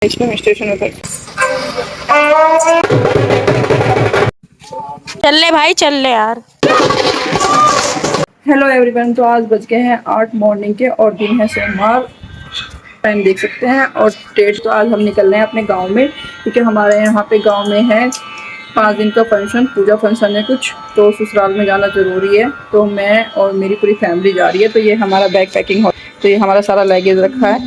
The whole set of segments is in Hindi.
इसमें स्टेशन उतर चल ले भाई, चल ले यार। हेलो एवरीवन, तो आज बज गए हैं 8 मॉर्निंग के और दिन है सोमवार। टाइम देख सकते हैं और डेट तो आज हम निकल रहे हैं अपने गांव में, क्योंकि हमारे यहाँ पे गांव में है 5 दिन का फंक्शन, पूजा फंक्शन है कुछ, तो ससुराल में जाना ज़रूरी है। तो मैं और मेरी पूरी फैमिली जा रही है। तो ये हमारा बैग पैकिंग हो, तो ये हमारा सारा लगेज रखा है,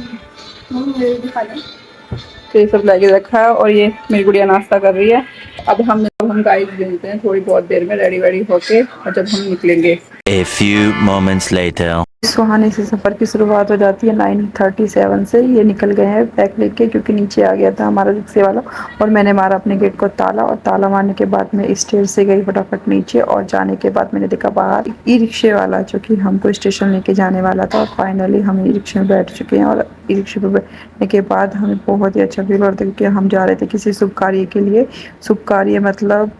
तो ये सब लगेज रखा है। और ये मेरी गुड़िया नाश्ता कर रही है। अब हम गाइस मिलते हैं थोड़ी बहुत देर में रेडी वेडी होके, और जब हम निकलेंगे। A few moments later. सुहाने से सफ़र की शुरुआत हो जाती है 9:37 से। ये निकल गए हैं बैग लेके, क्योंकि नीचे आ गया था हमारा रिक्शे वाला और मैंने मारा अपने गेट को ताला, और ताला मारने के बाद मैं स्टेज से गई फटाफट नीचे। और जाने के बाद मैंने देखा बाहर ई रिक्शे वाला जो कि हमको स्टेशन लेके जाने वाला था, और फाइनली हम ई रिक्शे में बैठ चुके हैं। और ई रिक्शे पर बैठने के बाद हमें बहुत ही अच्छा फील हो रहा था, क्योंकि हम जा रहे थे किसी शुभ कार्य के लिए। शुभ कार्य मतलब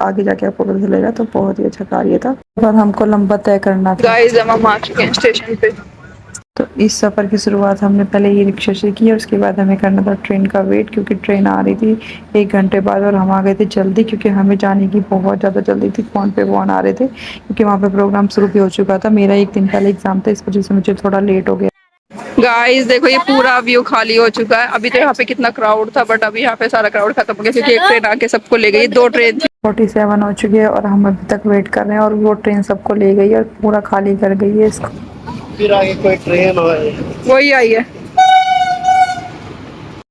आगे जाके आपको पता चलेगा, तो बहुत ही अच्छा कार्य था और हमको लंबा तय करना था। गाइस हम आ चुके हैं स्टेशन पे। तो इस सफ़र की शुरुआत हमने पहले ये रिक्शा से की, और उसके बाद हमें करना था ट्रेन का वेट, क्योंकि ट्रेन आ रही थी 1 घंटे बाद। और हम आ गए थे जल्दी, क्योंकि हमें जाने की बहुत ज़्यादा जल्दी थी। फ़ोन पे फ़ोन आ रहे थे, क्योंकि वहाँ पे प्रोग्राम शुरू भी हो चुका था। मेरा 1 दिन पहले एग्ज़ाम था, इस वजह से मुझे थोड़ा लेट हो गया। गाइस देखो, ये पूरा व्यू खाली हो चुका है। अभी तो यहाँ पे कितना क्राउड था, बट अभी यहाँ पे सारा क्राउड खत्म हो गया, क्योंकि एक ट्रेन आके सबको ले गई। 2 ट्रेन थी। 47 हो चुकी है और हम अभी तक वेट कर रहे हैं, और वो ट्रेन सबको ले गई और पूरा खाली कर गई है इसको। फिर आगे कोई ट्रेन हो, वही आई है।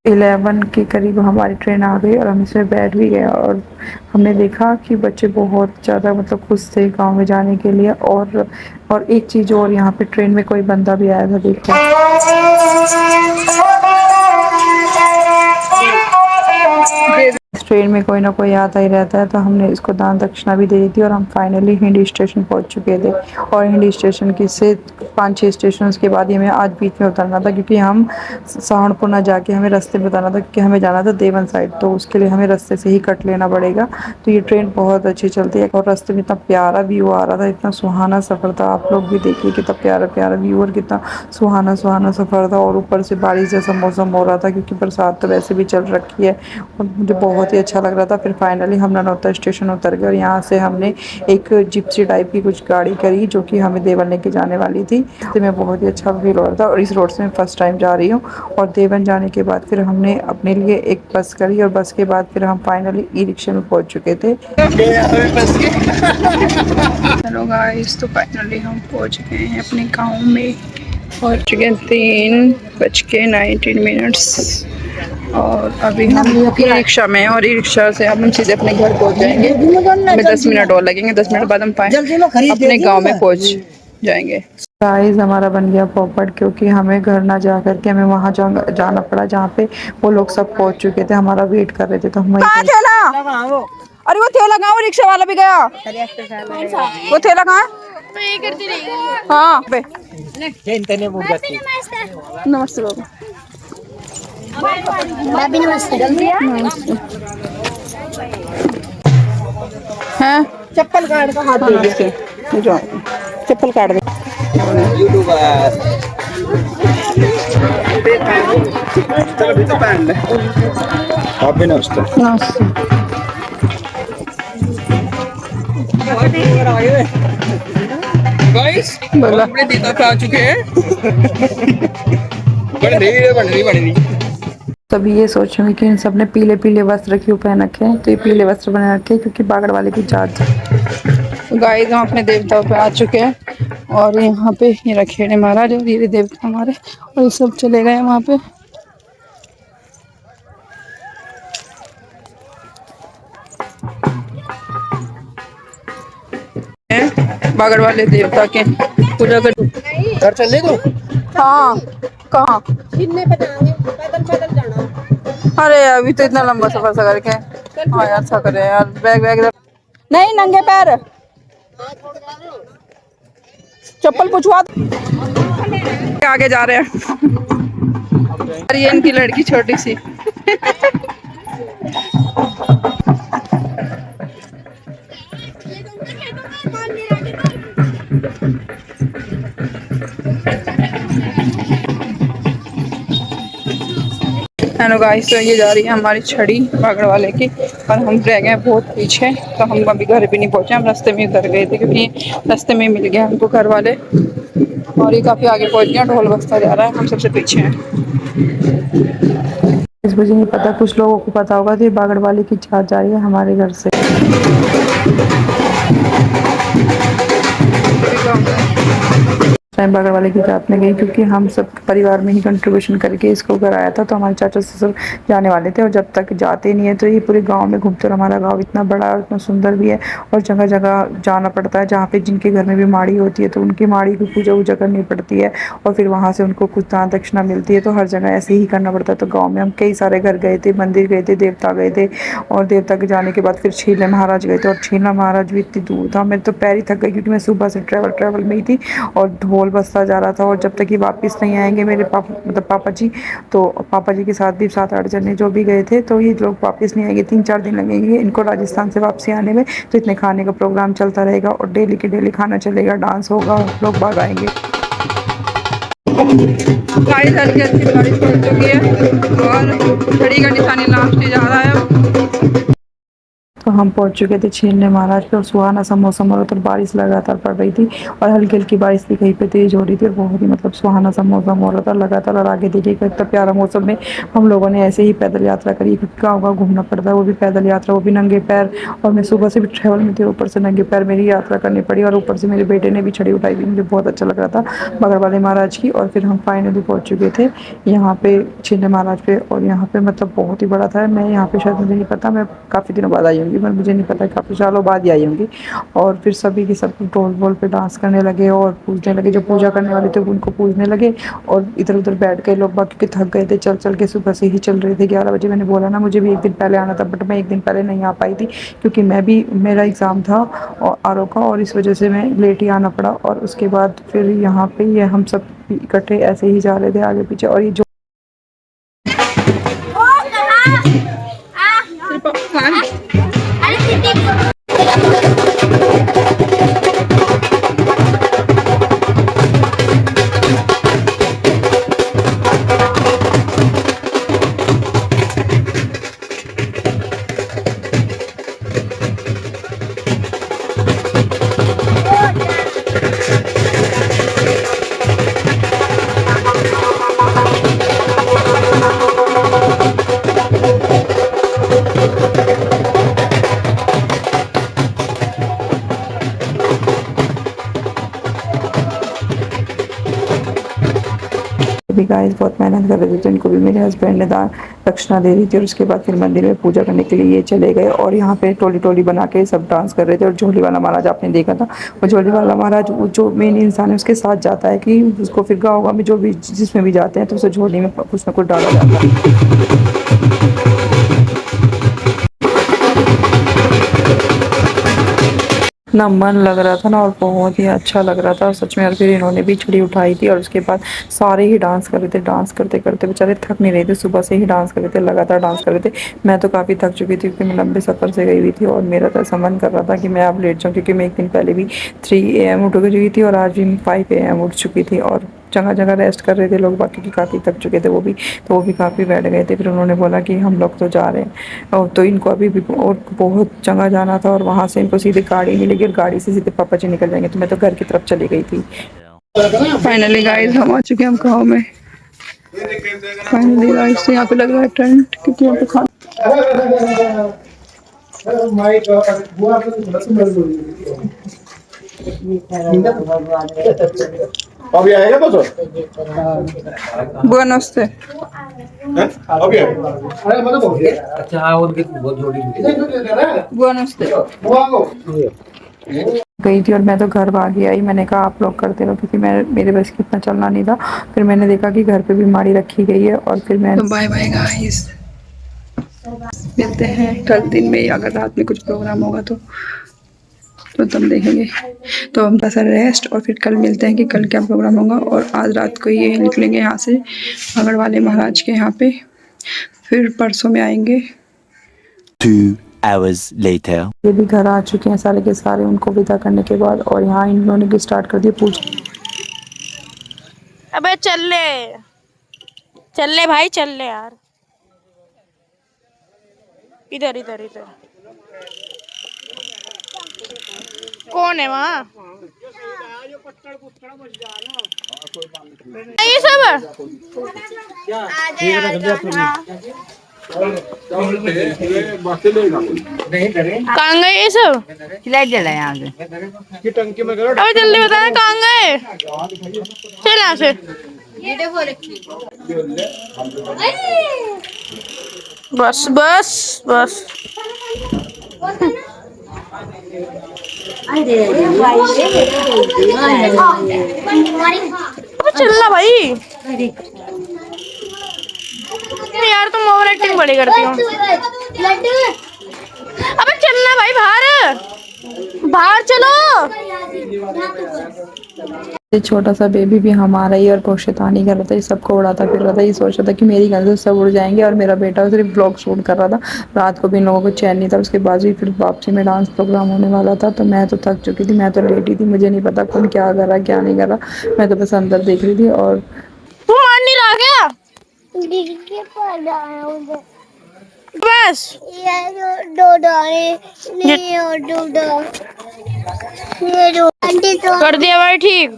11 के करीब हमारी ट्रेन आ गई और हम इसमें बैठ भी गए। और हमने देखा कि बच्चे बहुत ज़्यादा मतलब खुश थे गांव में जाने के लिए। और एक चीज़ और, यहाँ पे ट्रेन में कोई बंदा भी आया था, देखो। ट्रेन में कोई ना कोई आता ही रहता है, तो हमने इसको दान दक्षिणा भी दे दी थी। और हम फाइनली हिंडी स्टेशन पहुंच चुके थे। और हिंडी स्टेशन की से 5-6 स्टेशन के बाद ही हमें आज बीच में उतरना था, क्योंकि हम सहारनपुर ना जाके हमें रास्ते में उतरना था, क्योंकि हमें जाना था देवन साइड। तो उसके लिए हमें रास्ते से ही कट लेना पड़ेगा। तो ये ट्रेन बहुत अच्छी चलती है, और रास्ते में इतना प्यारा व्यू आ रहा था, इतना सुहाना सफ़र था। आप लोग भी देखिए कितना प्यारा प्यारा व्यू और कितना सुहाना सुहाना सफ़र था। और ऊपर से बारिश जैसा मौसम हो रहा था, क्योंकि बरसात तो वैसे भी चल रखी है, और मुझे बहुत ही अच्छा लग रहा था। फिर फाइनली हम ननौता स्टेशन उतर गए, और यहाँ से हमने एक जिप्सी टाइप की कुछ गाड़ी करी, जो कि हमें देवन लेके जाने वाली थी। तो मैं बहुत ही अच्छा फील हो रहा था। और इस रोड से मैं फर्स्ट टाइम जा रही हूँ। और देवन जाने के बाद फिर हमने अपने लिए एक बस करी, और बस के बाद फिर हम फाइनली ई रिक्शे में पहुँच चुके थे। हेलो गाइस, तो फाइनली हम पहुँच गए हैं अपने गाँव में। पहुँच चुके हैं 3:19। और अभी हम ई रिक्शा में, और ई रिक्शा से हम सीधे अपने घर पहुंच जाएंगे। हमें 10 मिनट और लगेंगे, 10 मिनट बाद हम अपने गांव में पहुंच जाएंगे। गाइस हमारा बन गया पोपट, क्योंकि हमें घर ना जा करके हमें वहां जाना पड़ा, जहाँ पे वो लोग सब पहुंच चुके थे, हमारा वेट कर रहे थे। तो हम अरे वो थैला कहाँ, वो रिक्शा वाला भी गया। वो थैला कहाँ? हाँ नमस्ते बाबू। भाभी नमस्ते। हैं चप्पल काट का हाथ दे, चप्पल काट दे। भाभी नमस्ते। गाइस बड़े दीदा पे आ चुके हैं। बन रही। तभी ये सोचूंगी कि इन सब ने पीले पीले वस्त्र क्यों पहन रखे हैं। तो ये पीले वस्त्र बना रखे हैं क्योंकि बागड़ वाले की जात है। गाइस हम अपने देवताओं पे आ चुके हैं, और यहाँ पे ये रखेड़े महाराज और ये देवता हमारे, और ये सब चले गए वहाँ पे। बागड़ वाले देवता के पूजा कर। घर चल दो। हाँ कहाँ? पैदल जाना। अरे अभी तो इतना लंबा सफर सा करके। हाँ यार थक रहे यार, बैग नहीं, नंगे पैर चप्पल पूछवा। आगे जा रहे हैं। अरे ये इनकी लड़की छोटी सी। हेलो गाइस, तो ये जा रही है हमारी छड़ी बागड़ वाले की और हम रह गए बहुत पीछे। तो हम अभी घर भी नहीं पहुंचे, हम रास्ते में उतर गए थे क्योंकि रास्ते में मिल गया हमको घर वाले और ये काफ़ी आगे पहुंच गया। ढोल बजता जा रहा है, हम सबसे पीछे हैं। इस मुझे नहीं पता, कुछ लोगों को पता होगा। तो ये बागड़ वाले की चाट जा रही है हमारे घर से। टाइम बागड़ वाले की जात में गई क्योंकि हम सब परिवार में ही कंट्रीब्यूशन करके इसको कराया था। तो हमारे चाचा ससुर जाने वाले थे और जब तक जाते नहीं है तो ये पूरे गांव में घूमते। और हमारा गांव इतना बड़ा और इतना सुंदर भी है और जगह जगह जाना पड़ता है। जहाँ पे जिनके घर में भी माड़ी होती है तो उनकी माड़ी की पूजा वूजा करनी पड़ती है और फिर वहाँ से उनको कुछ दान दक्षिणा मिलती है। तो हर जगह ऐसे ही करना पड़ता है। तो गाँव में हम कई सारे घर गए थे, मंदिर गए थे, देवता गए थे और देवता के जाने के बाद फिर छीला महाराज गए थे। और छीला महाराज भी इतनी दूर था, मेरे तो पैर ही थक गए क्योंकि मैं सुबह से ट्रैवल में ही थी और ढोल बजता जा रहा था। और जब तक ये वापस नहीं आएंगे मेरे पापा जी, तो पापा जी के साथ भी 7-8 जने जो भी गए थे, तो ये लोग वापस नहीं आएंगे। 3-4 दिन लगेंगे इनको राजस्थान से वापसी आने में। तो इतने खाने का प्रोग्राम चलता रहेगा और डेली के डेली खाना चलेगा, डांस होगा, लोग बाग आएंगे। बारिश हल्की हल्की बारिश पड़ चुकी है और छड़ी का निशानी लास्ट जा रहा है। तो हम पहुंच चुके थे छीलने महाराज पे और सुहाना सा मौसम हो रहा था और बारिश लगातार पड़ रही थी और हल्की हल्की बारिश भी कहीं पे तेज हो रही थी और बहुत ही मतलब सुहाना सा मौसम हो रहा था लगातार। और आगे देखिए कितना प्यारा मौसम में हम लोगों ने ऐसे ही पैदल यात्रा करी। गाँव गाँव घूमना पड़ता है, वो भी पैदल यात्रा, वो भी नंगे पैर। और मैं सुबह से भी ट्रैवल में थी, ऊपर से नंगे पैर मेरी यात्रा करनी पड़ी और ऊपर से मेरे बेटे ने भी छड़ी उठाई थी। मुझे बहुत अच्छा लग रहा था बागड़ वाले महाराज की। और फिर हम फाइनली पहुँच चुके थे यहाँ पे छीलने महाराज पे। और यहाँ पे मतलब बहुत ही बड़ा था। मैं यहाँ पे शायद मुझे नहीं पता, मैं काफ़ी दिनों बाद आई होंगी, पर मुझे नहीं पता, काफ़ी सालों बाद ही आई होंगी। और फिर सभी के सब ढोल बोल पे डांस करने लगे और पूजने लगे। जो पूजा करने वाले थे उनको पूजने लगे और इधर उधर बैठ गए लोग बाकी, क्योंकि थक गए थे, चल चल के सुबह से ही चल रहे थे। 11 बजे मैंने बोला ना, मुझे भी एक दिन पहले आना था बट मैं एक दिन पहले नहीं आ पाई थी क्योंकि मैं भी, मेरा एग्ज़ाम था और आरओ का, और इस वजह से मैं लेट ही आना पड़ा। और उसके बाद फिर यहाँ पे ये हम सब इकट्ठे ऐसे ही जा रहे थे आगे पीछे। और ये जो भी गाइस बहुत मेहनत कर रहे थे, तो इनको भी मेरे हस्बैंड ने दान दक्षिणा दे दी थी। और उसके बाद फिर मंदिर में पूजा करने के लिए ये चले गए और यहाँ पे टोली टोली बना के सब डांस कर रहे थे। और झोली वाला महाराज आपने देखा था, वो झोली वाला महाराज वो जो मेन इंसान है उसके साथ जाता है कि उसको फिर गाँव में जो भी जिसमें भी जाते हैं तो उसे झोली में कुछ ना कुछ डाला जाता है। ना मन लग रहा था ना और बहुत ही अच्छा लग रहा था सच में। और फिर इन्होंने भी छड़ी उठाई थी और उसके बाद सारे ही डांस कर रहे थे। डांस करते करते बेचारे थक नहीं रहे थे, सुबह से ही डांस कर रहे थे, लगातार डांस कर रहे थे। मैं तो काफ़ी थक चुकी थी क्योंकि मैं लंबे सफ़र से गई हुई थी और मेरा तो ऐसा मन कर रहा था कि मैं अब लेट जाऊँ क्योंकि मैं एक दिन पहले भी 3 AM उठ चुकी थी और आज भी 5 AM उठ चुकी थी। और जगह जगह रेस्ट कर रहे थे लोग बाकी, की काफ़ी थक चुके थे वो भी, तो वो भी काफ़ी बैठ गए थे। फिर उन्होंने बोला कि हम लोग तो जा रहे हैं और तो इनको अभी भी और बहुत जगह जाना था और वहाँ से इनको सीधे गाड़ी मिलेगी और गाड़ी से सीधे पापा जी निकल जाएंगे। तो मैं तो घर की तरफ चली गई थी। फाइनली गाइस हम आ चुके हैं हम गाँव में। फाइनली गाइस यहाँ पे लग रहा है टेंट क्योंकि यहाँ पे खाना अभी आएगा बस बुआ नमस्ते। अभी अरे मतलब हो गया। अच्छा हाँ, उनकी बहुत जोड़ी बुआ नमस्ते गई थी और मैं तो घर भागी आई। मैंने कहा आप लोग करते रहो क्योंकि मैं मेरे बस कितना चलना नहीं था। फिर मैंने देखा कि घर पे बीमारी रखी गई है और फिर मैं बाय बाय गाइस, मिलते हैं कल दिन में, अगर रात में कुछ प्रोग्राम होगा तो तब देखेंगे। तो हम बस रेस्ट और फिर कल मिलते हैं कि कल क्या प्रोग्राम होगा। और आज रात को ये निकलेंगे यहाँ से बागड़ वाले महाराज के यहाँ पे, फिर परसों में आएंगे। 2 hours later. ये भी घर आ चुके हैं सारे के सारे उनको विदा करने के बाद। और यहाँ इन लोगों ने स्टार्ट कर दिया पूछ। अबे चल ले भाई, चल ले यार। इधर इधर इधर कौन है वहाँ? ये सब कहाँ गए ये सब? खिलाई दे रहा है यहाँ से। अबे जल्दी बताना कहाँ गए? चल यहाँ से। बस बस बस अबे चलना भाई यार, तुम ओवर एक्टिंग बड़ी करती हो। अबे चलना भाई, बाहर बाहर चलो। ये छोटा सा बेबी भी हमारा ही और बहुत शैतानी कर रहा था, ये सबको उड़ाता फिर रहा था। ये सोच रहा था कि मेरी गन से सब उड़ जाएंगे और मेरा बेटा सिर्फ ब्लॉग शूट कर रहा था। रात को भी इन लोगों को चैन नहीं था। उसके बाद भी फिर वापसी में डांस प्रोग्राम होने वाला था, तो मैं तो थक चुकी थी, मैं तो लेटी थी। मुझे नहीं पता कौन क्या कर रहा क्या नहीं कर रहा, मैं तो बस अंदर देख रही थी। और तू मान नहीं रहा क्या? बस कर दिया भाई ठीक।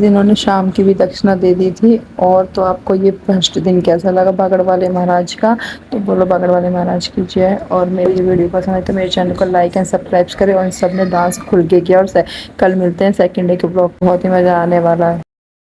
जिन्होंने शाम की भी दक्षिणा दे दी थी। और तो आपको ये फर्स्ट दिन कैसा लगा बागड़ वाले महाराज का? तो बोलो बागड़ वाले महाराज की जय। और मेरी ये वीडियो पसंद है तो मेरे चैनल को लाइक एंड सब्सक्राइब करें। और इन सब ने डांस खुल के किया। और कल मिलते हैं सेकंड डे के ब्लॉग, बहुत ही मज़ा आने वाला है।